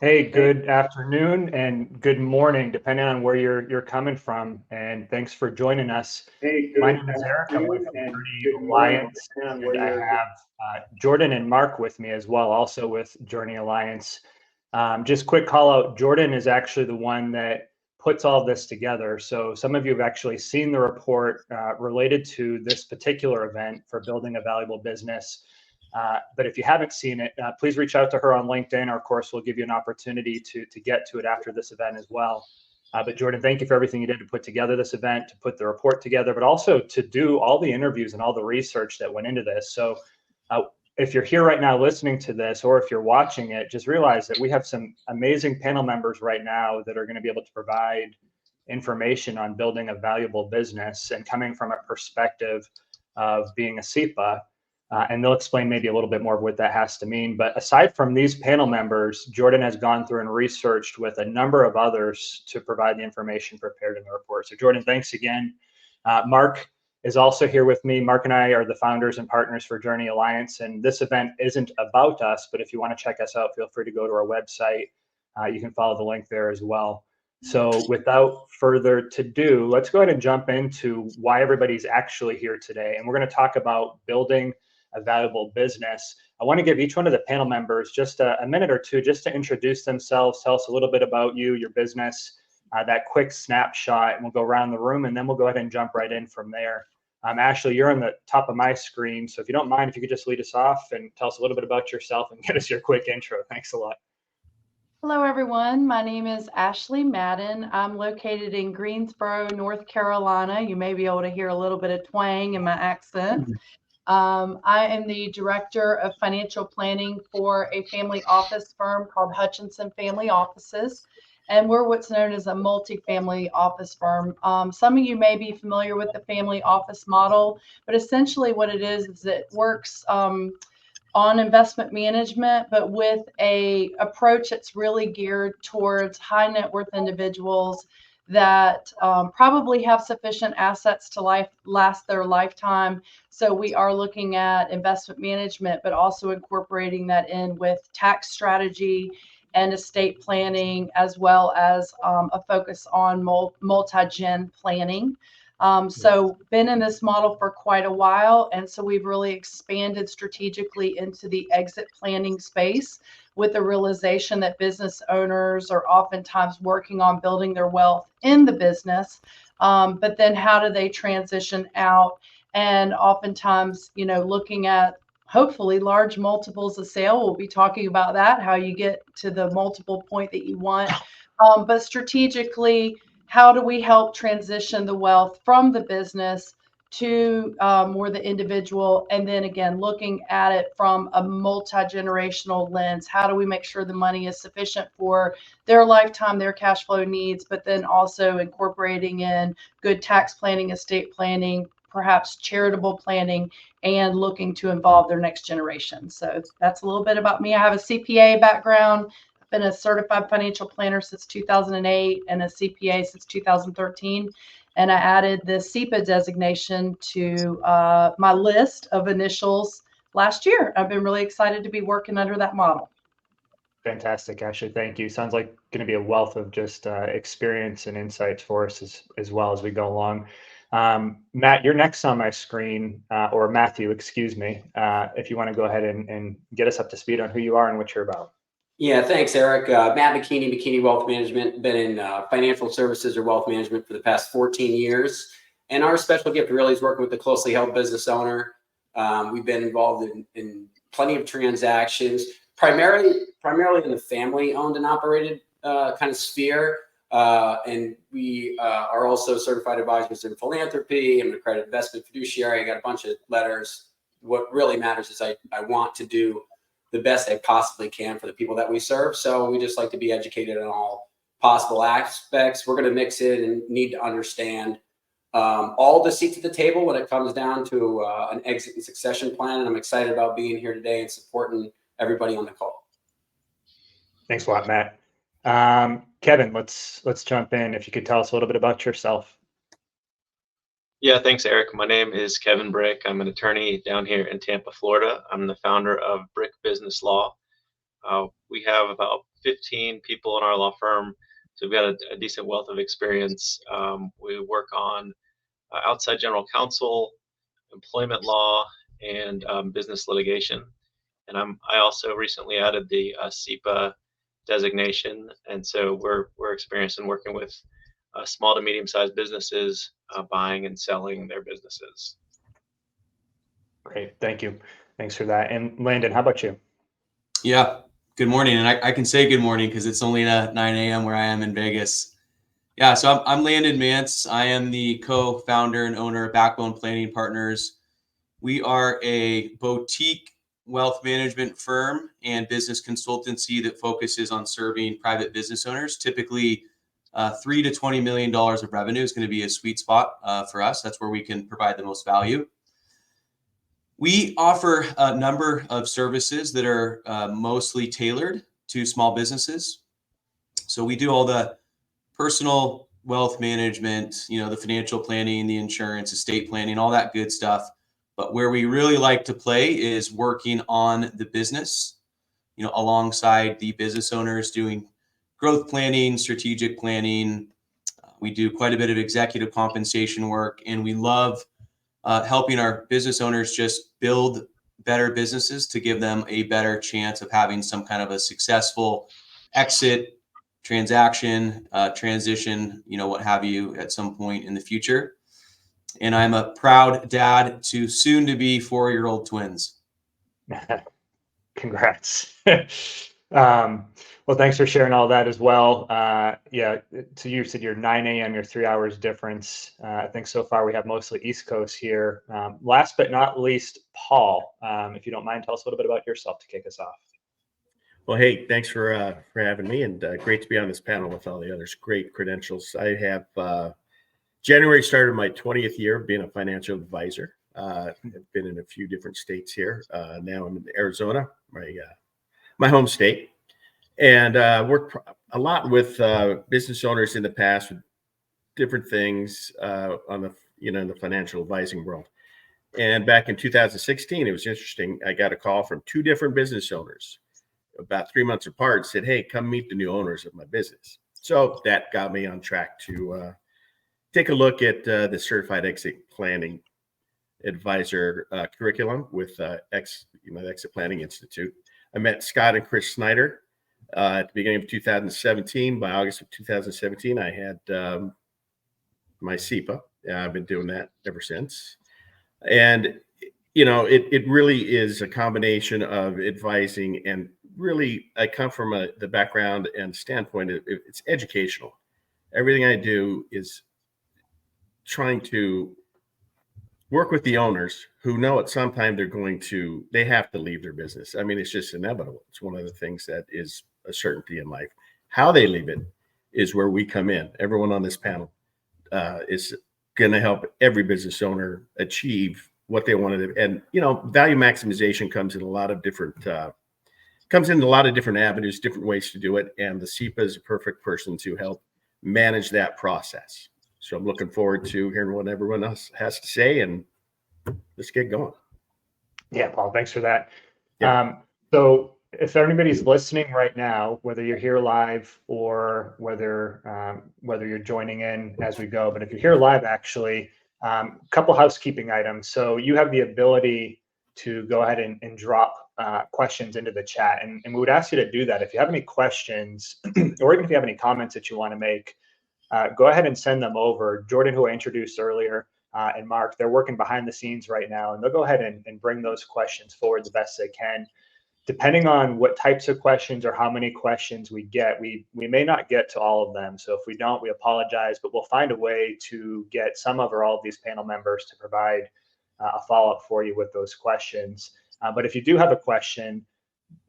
Hey, good afternoon and good morning, depending on where you're coming from. And thanks for joining us. Hey, My good name is Eric. I'm with afternoon and Journey good morning, Alliance, depending on and where I you're. have Jordan and Mark with me as well, also with Journey Alliance. Just quick call out, Jordan is actually the one that puts all of this together. So some of you have actually seen the report related to this particular event for building a valuable business. But if you haven't seen it, please reach out to her on LinkedIn, or of course, we'll give you an opportunity to get to it after this event as well. But Jordan, thank you for everything you did to put together this event, to put the report together, but also to do all the interviews and all the research that went into this. So if you're here right now listening to this, or if you're watching it, just realize that we have some amazing panel members right now that are going to be able to provide information on building a valuable business and coming from a perspective of being a CEPA. And they'll explain maybe a little bit more of what that has to mean. But aside from these panel members, Jordan has gone through and researched with a number of others to provide the information prepared in the report. So Jordan, thanks again. Mark is also here with me. Mark and I are the founders and partners for Journey Alliance. And this event isn't about us, but if you want to check us out, feel free to go to our website. You can follow the link there as well. So without further ado, let's go ahead and jump into why everybody's actually here today. And we're going to talk about building a valuable business. I want to give each one of the panel members just a minute or two just to introduce themselves, tell us a little bit about you, your business, that quick snapshot, and we'll go around the room, and then we'll go ahead and jump right in from there. Ashley, you're on the top of my screen, so if you don't mind, if you could just lead us off and tell us a little bit about yourself and get us your quick intro. Thanks a lot. Hello, everyone. My name is Ashley Madden. I'm located in Greensboro, North Carolina. You may be able to hear a little bit of twang in my accent. I am the director of financial planning for a family office firm called Hutchinson Family Offices. And we're what's known as a multifamily office firm. Some of you may be familiar with the family office model, but essentially what it is it works on investment management, but with a approach that's really geared towards high net worth individuals that probably have sufficient assets to last their lifetime. So we are looking at investment management, but also incorporating that in with tax strategy and estate planning, as well as a focus on multi-gen planning. So been in this model for quite a while. And so we've really expanded strategically into the exit planning space with the realization that business owners are oftentimes working on building their wealth in the business. But then how do they transition out? And oftentimes, looking at hopefully large multiples of sale. We'll be talking about that, how you get to the multiple point that you want. But strategically, how do we help transition the wealth from the business to more the individual? And then again, looking at it from a multi-generational lens, how do we make sure the money is sufficient for their lifetime, their cash flow needs, but then also incorporating in good tax planning, estate planning, perhaps charitable planning, and looking to involve their next generation. So that's a little bit about me. I have a CPA background, been a certified financial planner since 2008 and a CPA since 2013. And I added the CEPA designation to my list of initials last year. I've been really excited to be working under that model. Fantastic, Ashley. Thank you. Sounds like going to be a wealth of just experience and insights for us as well as we go along. Matt, you're next on my screen, or Matthew, excuse me, if you want to go ahead and get us up to speed on who you are and what you're about. Yeah, thanks, Eric. Matt McKinney Wealth Management, been in financial services or wealth management for the past 14 years. And our special gift really is working with the closely held business owner. We've been involved in plenty of transactions, primarily in the family owned and operated kind of sphere. And we are also certified advisors in philanthropy. I'm an accredited investment fiduciary. I got a bunch of letters. What really matters is I want to do the best I possibly can for the people that we serve. So we just like to be educated on all possible aspects. We're going to mix it and need to understand all the seats at the table when it comes down to an exit and succession plan. And I'm excited about being here today and supporting everybody on the call. Thanks a lot, Matt. Kevin, let's jump in. If you could tell us a little bit about yourself. Yeah, thanks, Eric. My name is Kevin Brick. I'm an attorney down here in Tampa, Florida. I'm the founder of Brick Business Law. We have about 15 people in our law firm, so we've got a decent wealth of experience. We work on outside general counsel, employment law, and business litigation. And I also recently added the CEPA designation, and so we're experienced in working with small to medium-sized businesses buying and selling their businesses. Great, thank you. Thanks for that. And Landon, how about you? Yeah, good morning. And I can say good morning because it's only 9 a.m. where I am in Vegas. Yeah, so I'm Landon Mance. I am the co-founder and owner of Backbone Planning Partners. We are a boutique wealth management firm and business consultancy that focuses on serving private business owners. Typically, $3 to $20 million of revenue is going to be a sweet spot for us. That's where we can provide the most value. We offer a number of services that are mostly tailored to small businesses. So we do all the personal wealth management, the financial planning, the insurance, estate planning, all that good stuff. But where we really like to play is working on the business, alongside the business owners, doing growth planning, strategic planning. We do quite a bit of executive compensation work, and we love helping our business owners just build better businesses to give them a better chance of having some kind of a successful exit, transaction, transition, what have you, at some point in the future. And I'm a proud dad to soon to be 4-year-old twins. Congrats. Well, thanks for sharing all that as well. Yeah, so you said you're 9 a.m., you're 3 hours difference. I think so far we have mostly East Coast here. Last but not least, Paul, if you don't mind, tell us a little bit about yourself to kick us off. Well, hey, thanks for having me, and great to be on this panel with all the others. Great credentials. I have January started my 20th year of being a financial advisor. I've been in a few different states here. Now I'm in Arizona, my home state, and worked a lot with business owners in the past with different things on the in the financial advising world. And back in 2016, it was interesting. I got a call from 2 different business owners about 3 months apart, said, "Hey, come meet the new owners of my business." So that got me on track to take a look at the Certified Exit Planning Advisor curriculum with the Exit Planning Institute. I met Scott and Chris Snyder at the beginning of 2017. By August of 2017, I had my CEPA. I've been doing that ever since. And, it really is a combination of advising, and really I come from the background and standpoint, it's educational. Everything I do is trying to work with the owners who know at some time they have to leave their business. I mean, it's just inevitable. It's one of the things that is a certainty in life. How they leave it is where we come in. Everyone on this panel is going to help every business owner achieve what they want to do. And, value maximization comes in a lot of different avenues, different ways to do it. And the CEPA is a perfect person to help manage that process. So I'm looking forward to hearing what everyone else has to say, and let's get going. Yeah, Paul, thanks for that. Yeah. So if anybody's listening right now, whether you're here live or whether you're joining in as we go, but if you're here live, actually, a couple housekeeping items. So you have the ability to go ahead and drop questions into the chat, and we would ask you to do that. If you have any questions or even if you have any comments that you want to make, go ahead and send them over. Jordan, who I introduced earlier, and Mark, they're working behind the scenes right now, and they'll go ahead and bring those questions forward the best they can. Depending on what types of questions or how many questions we get, we may not get to all of them. So if we don't, we apologize, but we'll find a way to get some of or all of these panel members to provide a follow-up for you with those questions. But if you do have a question,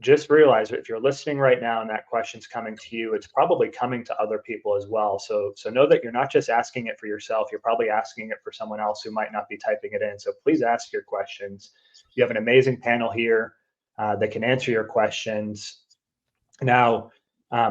just realize that if you're listening right now and that question's coming to you, it's probably coming to other people as well. So know that you're not just asking it for yourself, you're probably asking it for someone else who might not be typing it in. So please ask your questions. You have an amazing panel here that can answer your questions. Now,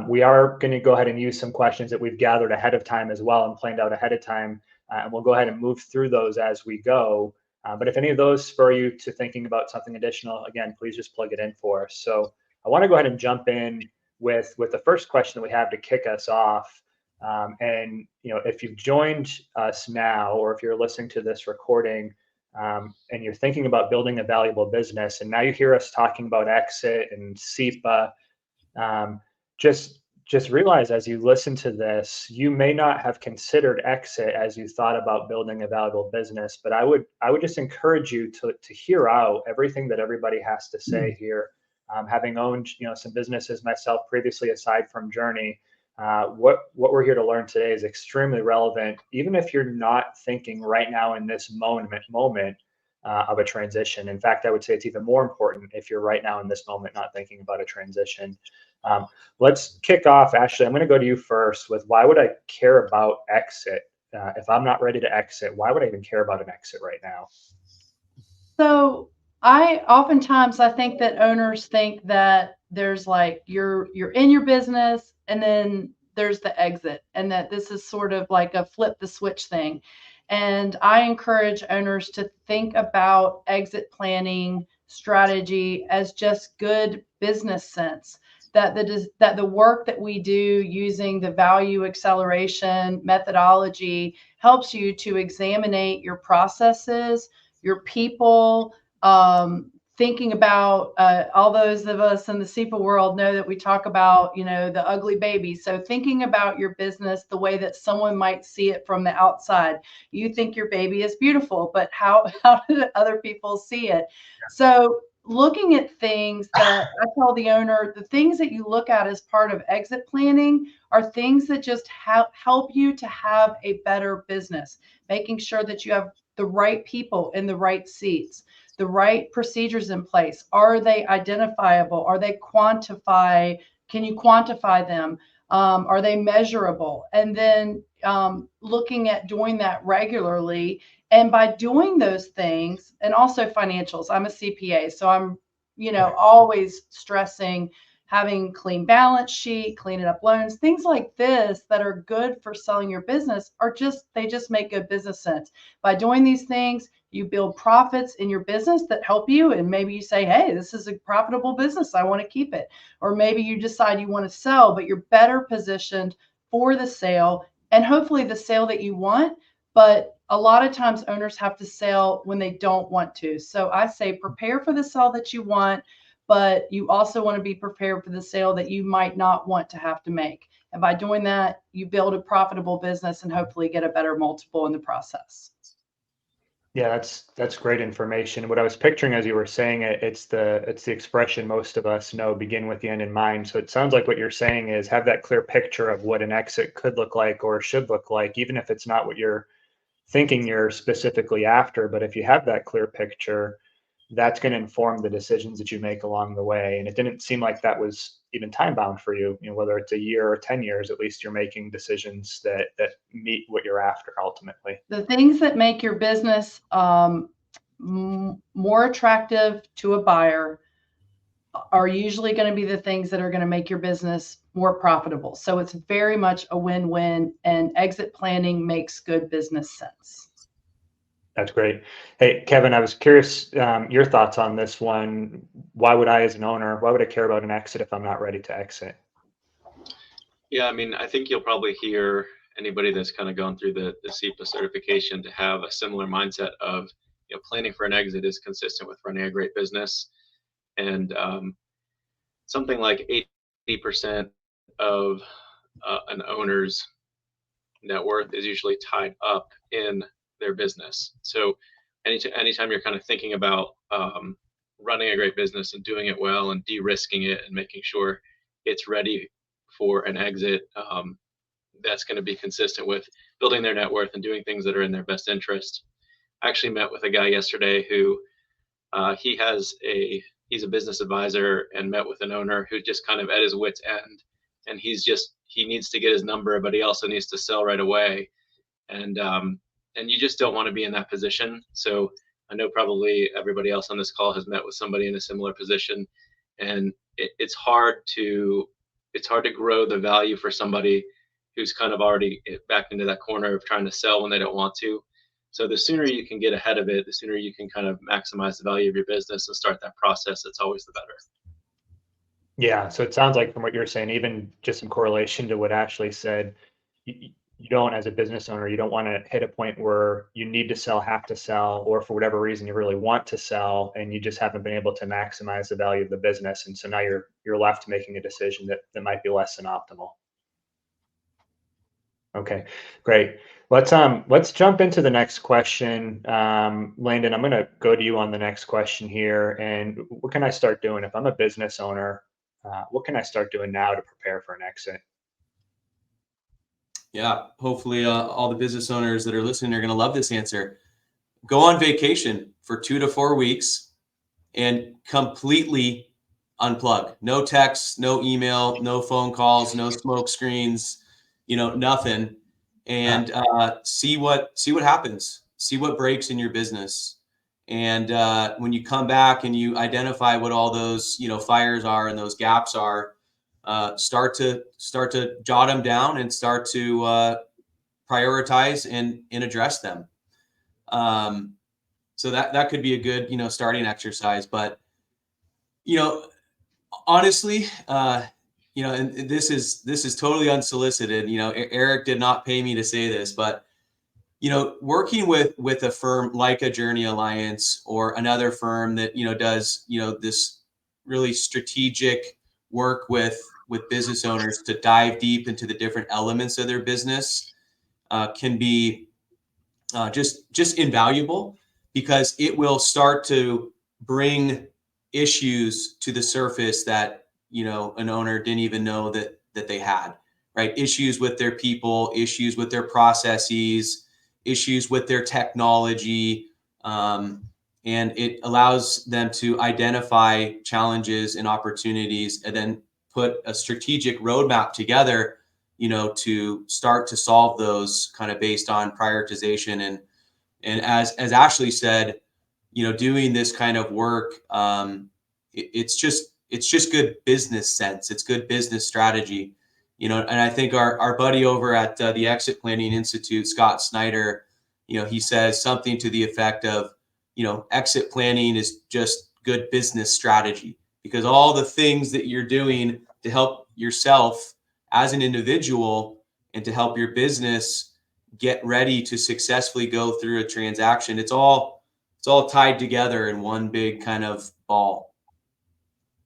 we are going to go ahead and use some questions that we've gathered ahead of time as well and planned out ahead of time. And we'll go ahead and move through those as we go. But if any of those spur you to thinking about something additional, again, please just plug it in for us. So I want to go ahead and jump in with the first question that we have to kick us off. And if you've joined us now, or if you're listening to this recording, and you're thinking about building a valuable business, and now you hear us talking about exit and CEPA, just realize as you listen to this, you may not have considered exit as you thought about building a valuable business. But I would just encourage you to hear out everything that everybody has to say here. Having owned some businesses myself previously, aside from Journey, what we're here to learn today is extremely relevant, even if you're not thinking right now in this moment of a transition. In fact, I would say it's even more important if you're right now in this moment not thinking about a transition. Let's kick off. Ashley, I'm going to go to you first with why would I care about exit? If I'm not ready to exit, why would I even care about an exit right now? So I think that owners think that there's like you're in your business and then there's the exit, and that this is sort of like a flip the switch thing. And I encourage owners to think about exit planning strategy as just good business sense. That the work that we do using the value acceleration methodology helps you to examine your processes, your people, thinking about all those of us in the CEPA world know that we talk about, the ugly baby. So thinking about your business the way that someone might see it from the outside. You think your baby is beautiful, but how do other people see it? So looking at things that I tell the owner, the things that you look at as part of exit planning are things that just help you to have a better business, making sure that you have the right people in the right seats, the right procedures in place. Are they identifiable? Are they quantify? Can you quantify them? Are they measurable? And then looking at doing that regularly. And by doing those things, and also financials, I'm a CPA, so I'm, always stressing having clean balance sheet, cleaning up loans, things like this that are good for selling your business they just make good business sense. By doing these things, you build profits in your business that help you. And maybe you say, hey, this is a profitable business, I want to keep it. Or maybe you decide you want to sell, but you're better positioned for the sale and hopefully the sale that you want. But a lot of times owners have to sell when they don't want to. So I say prepare for the sale that you want, but you also want to be prepared for the sale that you might not want to have to make. And by doing that, you build a profitable business and hopefully get a better multiple in the process. Yeah, that's great information. What I was picturing as you were saying it, it's the expression most of us know, begin with the end in mind. So it sounds like what you're saying is have that clear picture of what an exit could look like or should look like, even if it's not what you're thinking you're specifically after. But if you have that clear picture, that's going to inform the decisions that you make along the way. And it didn't seem like that was even time bound for you. Whether it's a year or 10 years, at least you're making decisions that meet what you're after ultimately. The things that make your business more attractive to a buyer are usually going to be the things that are going to make your business more profitable. So it's very much a win-win, and exit planning makes good business sense. That's great. Hey, Kevin, I was curious your thoughts on this one. Why would I, as an owner, why would I care about an exit if I'm not ready to exit? Yeah, I mean, I think you'll probably hear anybody that's kind of gone through the CEPA certification to have a similar mindset of, planning for an exit is consistent with running a great business. And something like 80% of an owner's net worth is usually tied up in their business. So anytime you're kind of thinking about running a great business and doing it well and de-risking it and making sure it's ready for an exit, that's going to be consistent with building their net worth and doing things that are in their best interest. I actually met with a guy yesterday who he's a business advisor, and met with an owner who's just kind of at his wit's end, and he needs to get his number, but he also needs to sell right away. And you just don't want to be in that position. So I know probably everybody else on this call has met with somebody in a similar position, and it's hard to grow the value for somebody who's kind of already back into that corner of trying to sell when they don't want to. So the sooner you can get ahead of it, the sooner you can kind of maximize the value of your business and start that process, it's always the better. Yeah. So it sounds like from what you're saying, even just in correlation to what Ashley said, you don't, as a business owner, you don't want to hit a point where you need to sell, have to sell, or for whatever reason you really want to sell, and you just haven't been able to maximize the value of the business, and so now you're left making a decision that might be less than optimal. Okay, great. Let's jump into the next question. Landon, I'm going to go to you on the next question here. And what can I start doing if I'm a business owner? What can I start doing now to prepare for an exit? Yeah, hopefully all the business owners that are listening are going to love this answer. Go on vacation for 2 to 4 weeks and completely unplug. No texts, no email, no phone calls, no smoke screens, nothing. And see what happens. See what breaks in your business. And when you come back and you identify what all those fires are and those gaps are, start to jot them down and start to prioritize and address them. So that could be a good starting exercise. But honestly, and this is totally unsolicited. Eric did not pay me to say this, but working with a firm like a Journey Alliance or another firm that does this really strategic work with business owners to dive deep into the different elements of their business can be just invaluable, because it will start to bring issues to the surface that an owner didn't even know that they had, right? Issues with their people, issues with their processes, issues with their technology, and it allows them to identify challenges and opportunities and then put a strategic roadmap together to start to solve those, kind of based on prioritization. And as Ashley said, doing this kind of work, it's just good business sense. It's good business strategy, and I think our buddy over at the Exit Planning Institute, Scott Snyder, he says something to the effect of, exit planning is just good business strategy, because all the things that you're doing to help yourself as an individual and to help your business get ready to successfully go through a transaction, it's all tied together in one big kind of ball.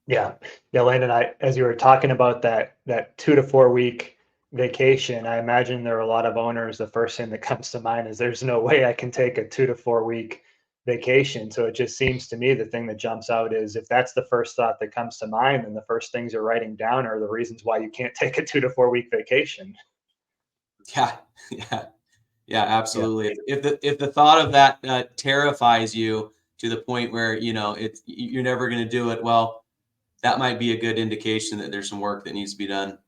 Yeah, Landon, as you were talking about that 2 to 4 week vacation, I imagine there are a lot of owners. The first thing that comes to mind is there's no way I can take a 2 to 4 week vacation. So it just seems to me the thing that jumps out is, if that's the first thought that comes to mind, then the first things you're writing down are the reasons why you can't take a 2 to 4 week vacation. Yeah, absolutely. Yeah. If the thought of that terrifies you to the point where you're never going to do it, well, that might be a good indication that there's some work that needs to be done.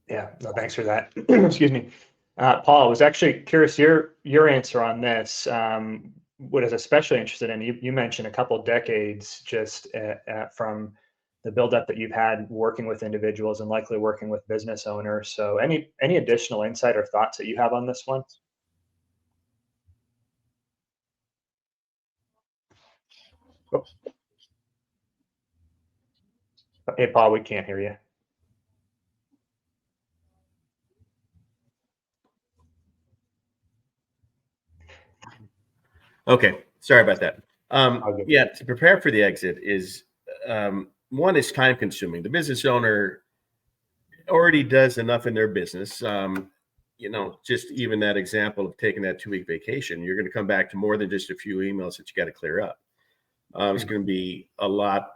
Yeah, no, thanks for that. Excuse me. Paul, I was actually curious your answer on this. What is especially interested in, you mentioned a couple of decades just from the buildup that you've had working with individuals and likely working with business owners. So any additional insight or thoughts that you have on this one? Oh. Hey, Paul, we can't hear you. Okay, sorry about that. Yeah, to prepare for the exit is one is time consuming. The business owner already does enough in their business. Just even that example of taking that 2 week vacation, you're going to come back to more than just a few emails that you got to clear up. It's going to be a lot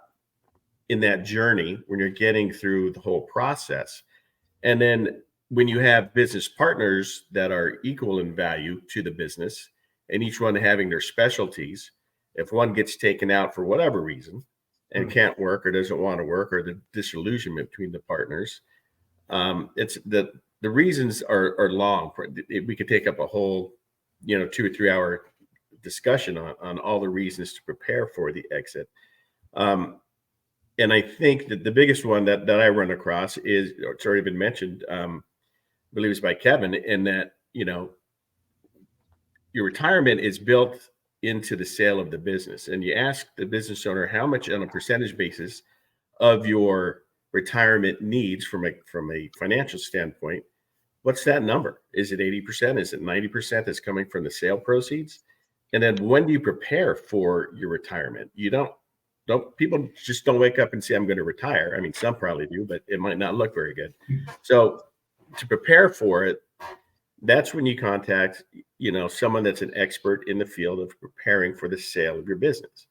in that journey when you're getting through the whole process. And then when you have business partners that are equal in value to the business, and each one having their specialties, if one gets taken out for whatever reason and can't work or doesn't want to work, or the disillusionment between the partners, it's the reasons are long. We could take up a whole 2 or 3 hour discussion on all the reasons to prepare for the exit. And I think that the biggest one that I run across is, it's already been mentioned, I believe it's by Kevin, in that your retirement is built into the sale of the business. And you ask the business owner how much on a percentage basis of your retirement needs from a financial standpoint, what's that number? Is it 80%? Is it 90% that's coming from the sale proceeds? And then when do you prepare for your retirement? You don't people just don't wake up and say, I'm going to retire. I mean, some probably do, but it might not look very good. So to prepare for it, that's when you contact, someone that's an expert in the field of preparing for the sale of your business.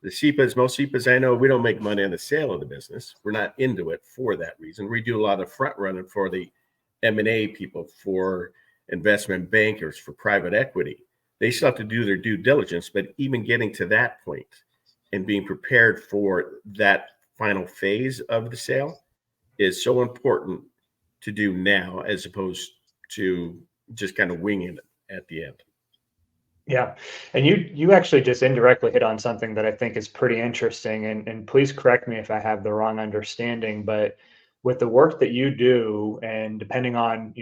The CEPAs, most CEPAs I know, we don't make money on the sale of the business. We're not into it for that reason. We do a lot of front running for the M&A people, for investment bankers, for private equity. They still have to do their due diligence, but even getting to that point and being prepared for that final phase of the sale is so important to do now, as opposed to just kind of winging it at the end. Yeah. And you actually just indirectly hit on something that I think is pretty interesting. And please correct me if I have the wrong understanding, but with the work that you do, and depending on,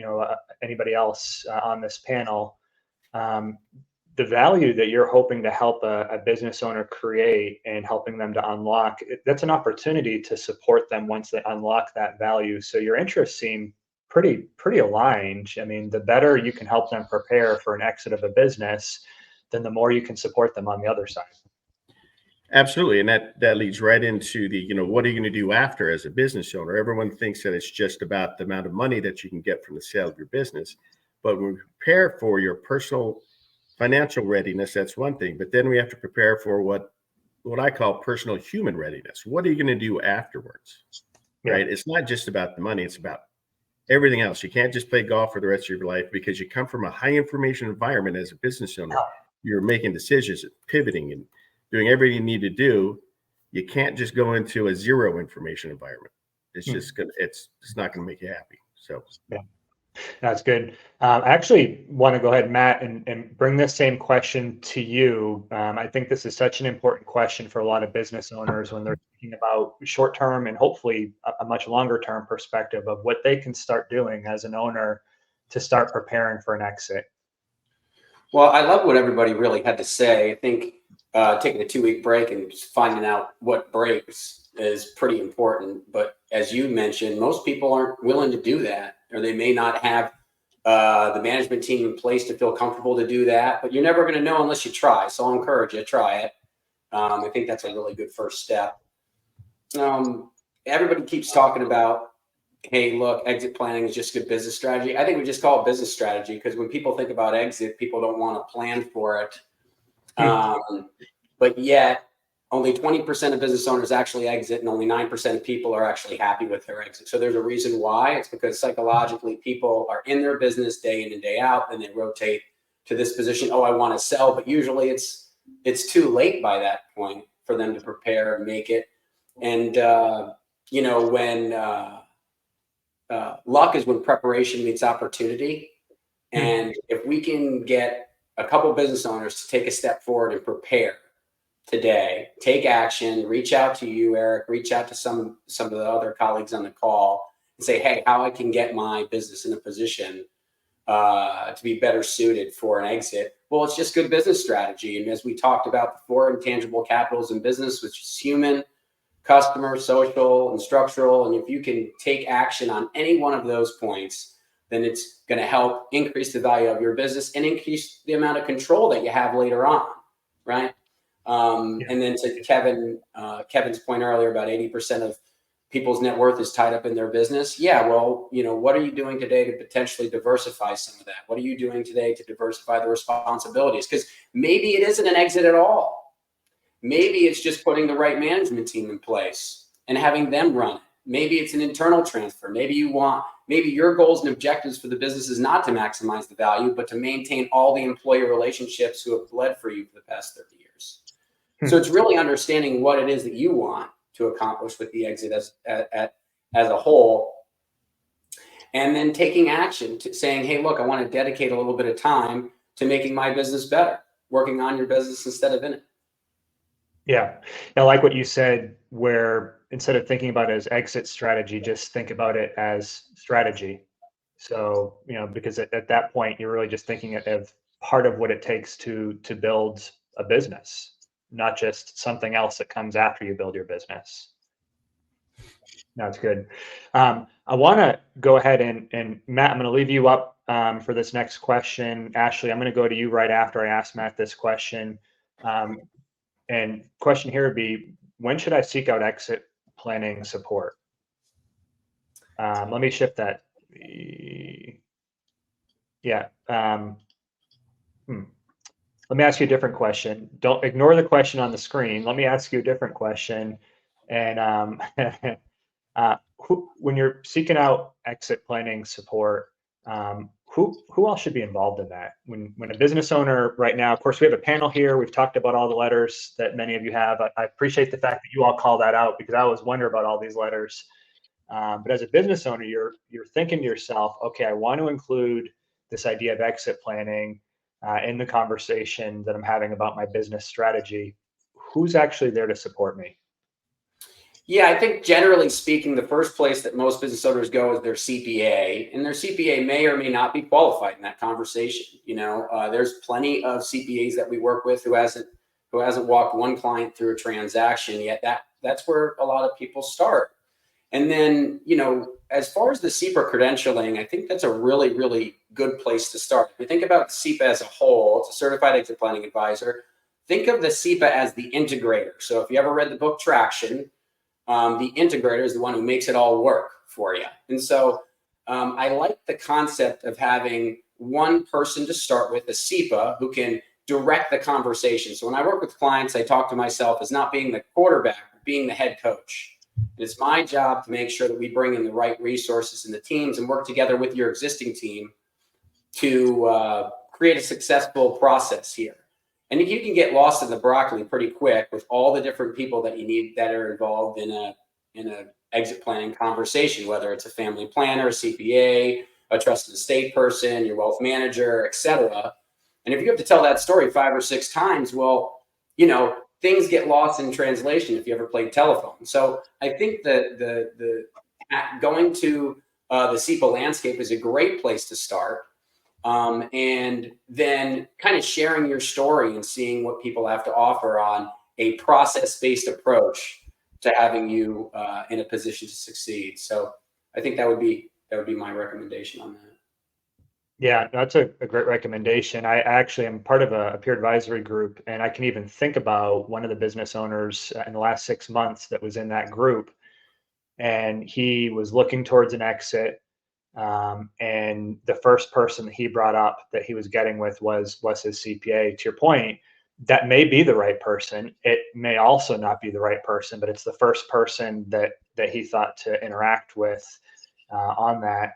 anybody else on this panel, the value that you're hoping to help a business owner create and helping them to unlock, that's an opportunity to support them once they unlock that value. So your interests seem pretty aligned. I mean, the better you can help them prepare for an exit of a business, then the more you can support them on the other side. Absolutely. And that leads right into the, what are you going to do after as a business owner? Everyone thinks that it's just about the amount of money that you can get from the sale of your business. But when we prepare for your personal financial readiness, that's one thing. But then we have to prepare for what I call personal human readiness. What are you going to do afterwards? Yeah. Right? It's not just about the money. It's about everything else. You can't just play golf for the rest of your life because you come from a high information environment as a business owner. You're making decisions, pivoting, and doing everything you need to do. You can't just go into a zero information environment. It's just it's not going to make you happy. So yeah, that's good. I actually want to go ahead, Matt, and bring this same question to you. I think this is such an important question for a lot of business owners when they're thinking about short-term and hopefully a much longer-term perspective of what they can start doing as an owner to start preparing for an exit. Well, I love what everybody really had to say. I think taking a 2-week break and just finding out what breaks is pretty important. But as you mentioned, most people aren't willing to do that, or they may not have the management team in place to feel comfortable to do that. But you're never going to know unless you try. So I'll encourage you to try it. I think that's a really good first step. Everybody keeps talking about, hey, look, exit planning is just good business strategy. I think we just call it business strategy because when people think about exit, people don't want to plan for it. But yet, only 20% of business owners actually exit, and only 9% of people are actually happy with their exit. So there's a reason why. It's because psychologically, people are in their business day in and day out, and they rotate to this position. Oh, I want to sell, but usually it's too late by that point for them to prepare and make it. And when luck is when preparation meets opportunity. And if we can get a couple business owners to take a step forward and prepare today, take action, reach out to you, Eric, reach out to some of the other colleagues on the call and say, hey, how I can get my business in a position to be better suited for an exit. Well, it's just good business strategy. And as we talked about, the 4 intangible capitals in business, which is human, customer, social, and structural. And if you can take action on any one of those points, then it's going to help increase the value of your business and increase the amount of control that you have later on, right? And then to Kevin's point earlier about 80% of people's net worth is tied up in their business. Yeah, well, what are you doing today to potentially diversify some of that? What are you doing today to diversify the responsibilities? Because maybe it isn't an exit at all. Maybe it's just putting the right management team in place and having them run it. Maybe it's an internal transfer. Maybe your goals and objectives for the business is not to maximize the value, but to maintain all the employee relationships who have bled for you for the past 30 years. So it's really understanding what it is that you want to accomplish with the exit as a whole. And then taking action to saying, hey, look, I want to dedicate a little bit of time to making my business better, working on your business instead of in it. Yeah. I like what you said, where instead of thinking about it as exit strategy, just think about it as strategy. So, because at that point, you're really just thinking of part of what it takes to build a business, not just something else that comes after you build your business. That's good. I want to go ahead and Matt, I'm going to leave you up for this next question. Ashley, I'm going to go to you right after I ask Matt this question. And question here would be, when should I seek out exit planning support? Let me shift that. Yeah. Let me ask you a different question. Don't ignore the question on the screen. Let me ask you a different question. And when you're seeking out exit planning support, who else should be involved in that? When a business owner right now, of course, we have a panel here. We've talked about all the letters that many of you have. I appreciate the fact that you all call that out, because I always wonder about all these letters. But as a business owner, you're thinking to yourself, okay, I want to include this idea of exit planning in the conversation that I'm having about my business strategy. Who's actually there to support me? Yeah, I think generally speaking, the first place that most business owners go is their CPA, and their CPA may or may not be qualified in that conversation. There's plenty of CPAs that we work with who hasn't walked one client through a transaction yet. That's where a lot of people start. And then, as far as the CEPA credentialing, I think that's a really, really good place to start. If you think about CEPA as a whole, it's a certified exit planning advisor. Think of the CEPA as the integrator. So if you ever read the book Traction, the integrator is the one who makes it all work for you. And so I like the concept of having one person to start with, a CEPA, who can direct the conversation. So when I work with clients, I talk to myself as not being the quarterback, but being the head coach. And it's my job to make sure that we bring in the right resources in the teams and work together with your existing team to create a successful process here. And you can get lost in the broccoli pretty quick with all the different people that you need that are involved in a exit planning conversation, whether it's a family planner, a CPA, a trusted estate person, your wealth manager, etc. And if you have to tell that story 5 or 6 times, well, things get lost in translation if you ever played telephone. So I think that the going to the CEPA landscape is a great place to start. And then kind of sharing your story and seeing what people have to offer on a process-based approach to having you in a position to succeed. So I think that would be my recommendation on that. Yeah, that's a great recommendation. I actually am part of a peer advisory group, and I can even think about one of the business owners in the last 6 months that was in that group, and he was looking towards an exit. And the first person that he brought up that he was getting with was his CPA. To your point, that may be the right person. It may also not be the right person, but it's the first person that he thought to interact with on that.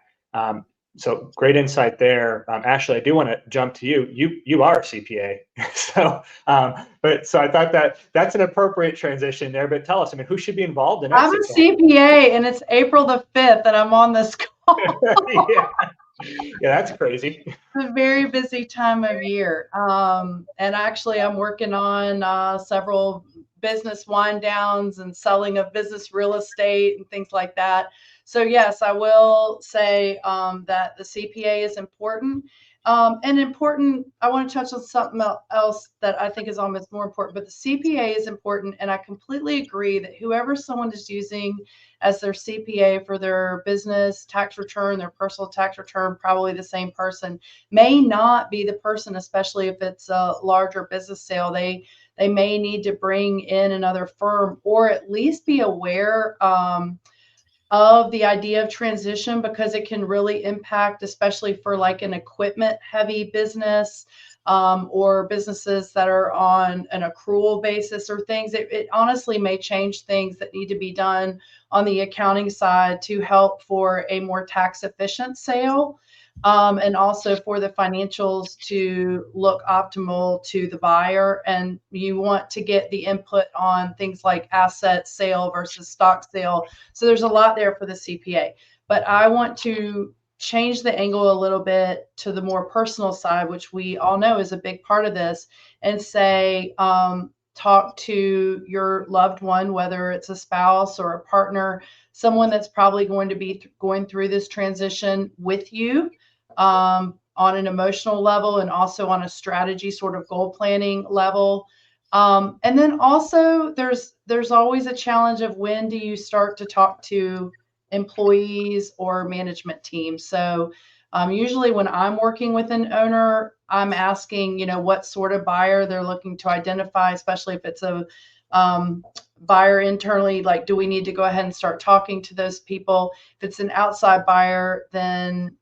So great insight there. Ashley, I do want to jump to you. You are a CPA. So I thought that's an appropriate transition there, but tell us, who should be involved in I'm a CPA, and it's April the 5th, and I'm on this call. Yeah, that's crazy. It's a very busy time of year. And actually I'm working on several business wind downs and selling of business real estate and things like that. So yes, I will say that the CPA is important. I want to touch on something else that I think is almost more important, but the CPA is important. And I completely agree that whoever someone is using as their CPA for their business tax return, their personal tax return, probably the same person, may not be the person, especially if it's a larger business sale. They may need to bring in another firm, or at least be aware of the idea of transition, because it can really impact, especially for like an equipment heavy business or businesses that are on an accrual basis or things. It honestly may change things that need to be done on the accounting side to help for a more tax efficient sale. And also for the financials to look optimal to the buyer. And you want to get the input on things like asset sale versus stock sale. So there's a lot there for the CPA. But I want to change the angle a little bit to the more personal side, which we all know is a big part of this, and say, talk to your loved one, whether it's a spouse or a partner, someone that's probably going to be going through this transition with you on an emotional level, and also on a strategy sort of goal planning level. And then also there's always a challenge of when do you start to talk to employees or management teams. So usually when I'm working with an owner, I'm asking, what sort of buyer they're looking to identify, especially if it's a buyer internally, like, do we need to go ahead and start talking to those people? If it's an outside buyer, then,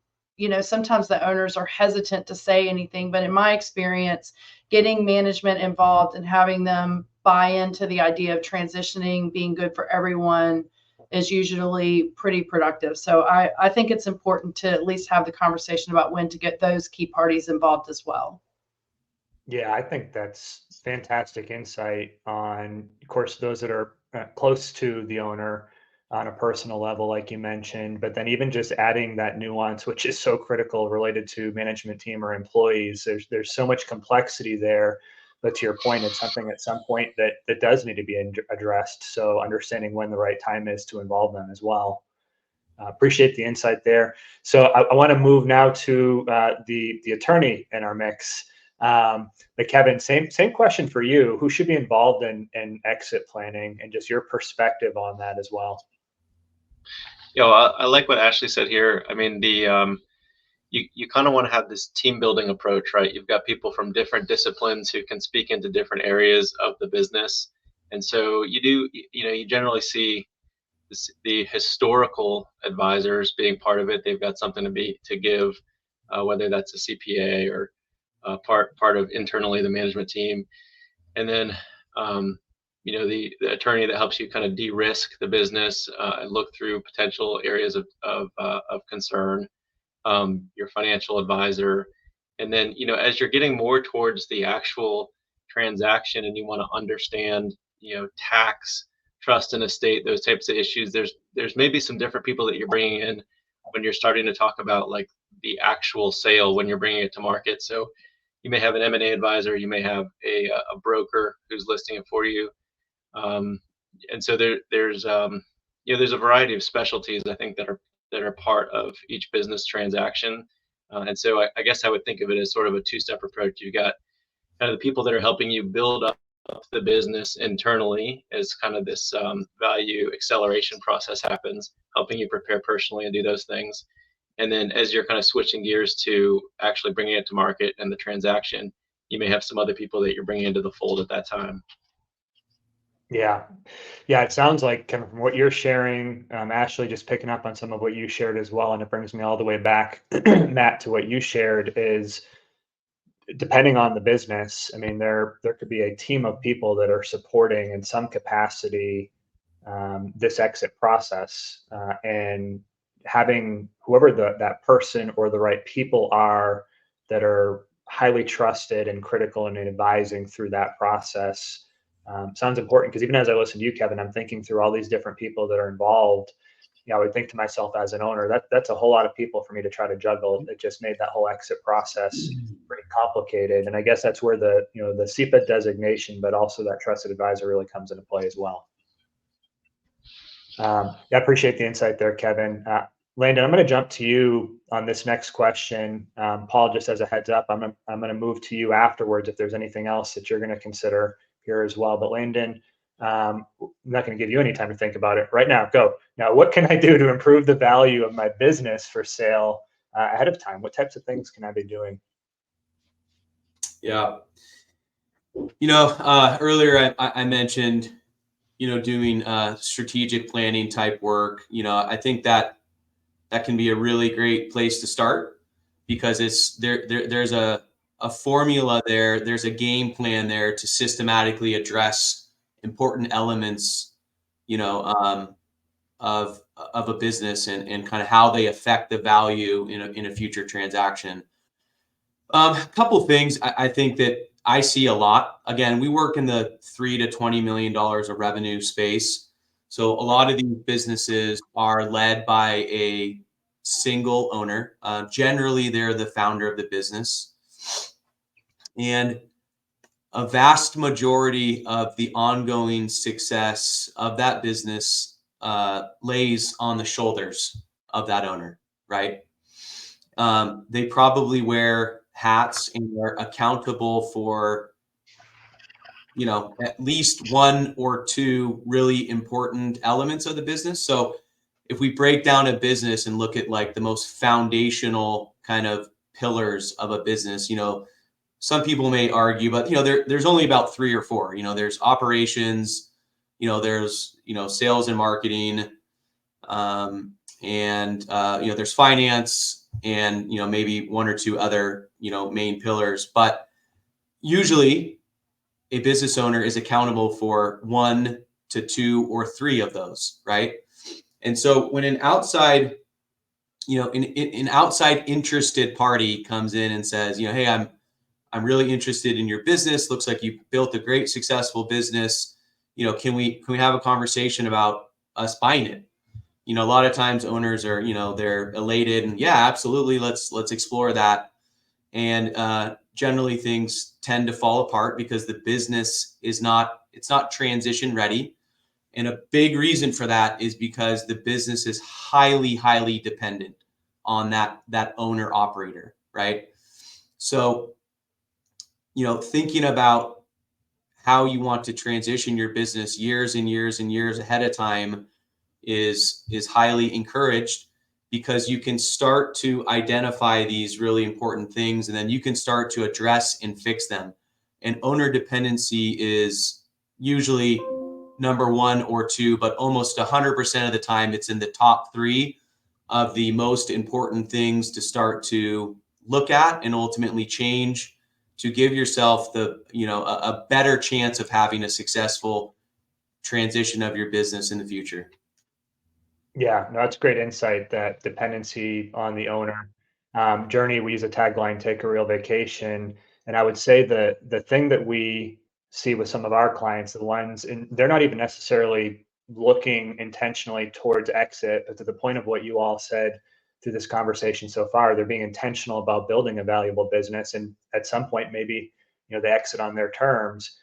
sometimes the owners are hesitant to say anything. But in my experience, getting management involved and having them buy into the idea of transitioning being good for everyone is usually pretty productive. So I think it's important to at least have the conversation about when to get those key parties involved as well. Yeah, I think that's fantastic insight on, of course, those that are close to the owner on a personal level, like you mentioned, but then even just adding that nuance, which is so critical related to management team or employees. There's so much complexity there, but to your point, it's something at some point that does need to be addressed. So understanding when the right time is to involve them as well. Appreciate the insight there. So I want to move now to the attorney in our mix. But Kevin, same question for you. Who should be involved in exit planning, and just your perspective on that as well? I like what Ashley said here. I mean, you kind of want to have this team building approach, right? You've got people from different disciplines who can speak into different areas of the business, and so you generally see the historical advisors being part of it. They've got something to give, whether that's a CPA or part of internally the management team, and then the attorney that helps you kind of de-risk the business and look through potential areas of concern, your financial advisor, and then as you're getting more towards the actual transaction and you want to understand tax, trust and estate, those types of issues, there's maybe some different people that you're bringing in when you're starting to talk about like the actual sale when you're bringing it to market. So you may have an M&A advisor, you may have a broker who's listing it for you, and so there's a variety of specialties I think that are part of each business transaction, and so I guess I would think of it as sort of a two-step approach. You've got kind of the people that are helping you build up the business internally as kind of this value acceleration process happens, helping you prepare personally and do those things. And then as you're kind of switching gears to actually bringing it to market and the transaction, you may have some other people that you're bringing into the fold at that time. Yeah. It sounds like kind of from what you're sharing, Ashley, just picking up on some of what you shared as well. And it brings me all the way back, Matt, to what you shared is, depending on the business, I mean, there could be a team of people that are supporting in some capacity this exit process, and having whoever that person or the right people are that are highly trusted and critical in advising through that process sounds important. Because even as I listen to you, Kevin, I'm thinking through all these different people that are involved. I would think to myself as an owner, that's a whole lot of people for me to try to juggle. It just made that whole exit process pretty complicated. And I guess that's where the CEPA designation, but also that trusted advisor really comes into play as well. I appreciate the insight there, Kevin. Landon, I'm going to jump to you on this next question. Paul, just as a heads up, I'm going to move to you afterwards if there's anything else that you're going to consider here as well. But Landon, I'm not going to give you any time to think about it right now. Go. Now, what can I do to improve the value of my business for sale ahead of time? What types of things can I be doing? Yeah. Earlier I mentioned, doing strategic planning type work. I think that can be a really great place to start, because there's a formula there. There's a game plan there to systematically address important elements, of a business and kind of how they affect the value in a future transaction. A couple of things I think that I see a lot. Again, we work in the $3 to $20 million of revenue space. So a lot of these businesses are led by a single owner. Generally, they're the founder of the business. And a vast majority of the ongoing success of that business lays on the shoulders of that owner, right? They probably wear hats and are accountable for, at least one or two really important elements of the business. So if we break down a business and look at like the most foundational kind of pillars of a business, some people may argue, but there's only about three or four. There's operations, there's sales and marketing, and there's finance, and maybe one or two other main pillars. But usually, a business owner is accountable for one to two or three of those, right? And so when an outside interested party comes in and says, hey, I'm really interested in your business. Looks like you built a great, successful business. Can we have a conversation about us buying it? A lot of times owners are, they're elated and yeah, absolutely. Let's explore that. And generally things tend to fall apart because the business it's not transition ready. And a big reason for that is because the business is highly, highly dependent on that owner operator, right? So, thinking about how you want to transition your business years and years and years ahead of time is highly encouraged, because you can start to identify these really important things and then you can start to address and fix them. And owner dependency is usually number one or two, but almost 100% of the time it's in the top three of the most important things to start to look at and ultimately change to give yourself a better chance of having a successful transition of your business in the future. Yeah, no, that's great insight, that dependency on the owner. Journey, we use a tagline, take a real vacation. And I would say the thing that we see with some of our clients, the ones, and they're not even necessarily looking intentionally towards exit, but to the point of what you all said through this conversation so far, they're being intentional about building a valuable business. And at some point, maybe, they exit on their terms.